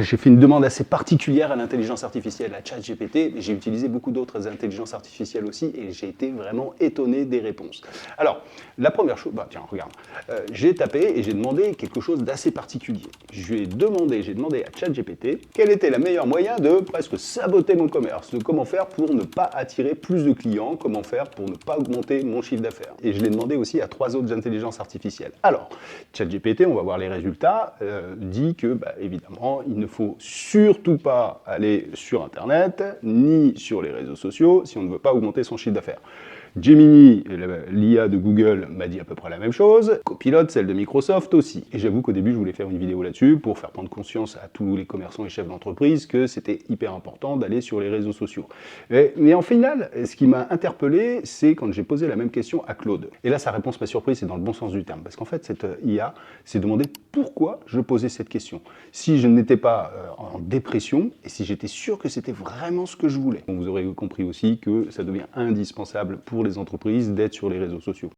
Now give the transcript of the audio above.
J'ai fait une demande assez particulière à l'intelligence artificielle, à ChatGPT, mais j'ai utilisé beaucoup d'autres intelligences artificielles aussi et j'ai été vraiment étonné des réponses. Alors, la première chose, tiens, regarde, j'ai tapé et j'ai demandé quelque chose d'assez particulier. J'ai demandé à ChatGPT quel était le meilleur moyen de presque saboter mon commerce, de comment faire pour ne pas attirer plus de clients, comment faire pour ne pas augmenter mon chiffre d'affaires. Et je l'ai demandé aussi à 3 autres intelligences artificielles. Alors, ChatGPT, on va voir les résultats, dit que, évidemment, il ne faut surtout pas aller sur Internet, ni sur les réseaux sociaux, si on ne veut pas augmenter son chiffre d'affaires. Gemini, l'IA de Google, m'a dit à peu près la même chose. Copilot, celle de Microsoft aussi. Et j'avoue qu'au début, je voulais faire une vidéo là-dessus pour faire prendre conscience à tous les commerçants et chefs d'entreprise que c'était hyper important d'aller sur les réseaux sociaux. Mais en final, ce qui m'a interpellé, c'est quand j'ai posé la même question à Claude. Et là, sa réponse m'a surpris, c'est dans le bon sens du terme. Parce qu'en fait, cette IA s'est demandé pourquoi je posais cette question. Si je n'étais pas en dépression et si j'étais sûr que c'était vraiment ce que je voulais. Donc vous aurez compris aussi que ça devient indispensable pour les entreprises d'être sur les réseaux sociaux.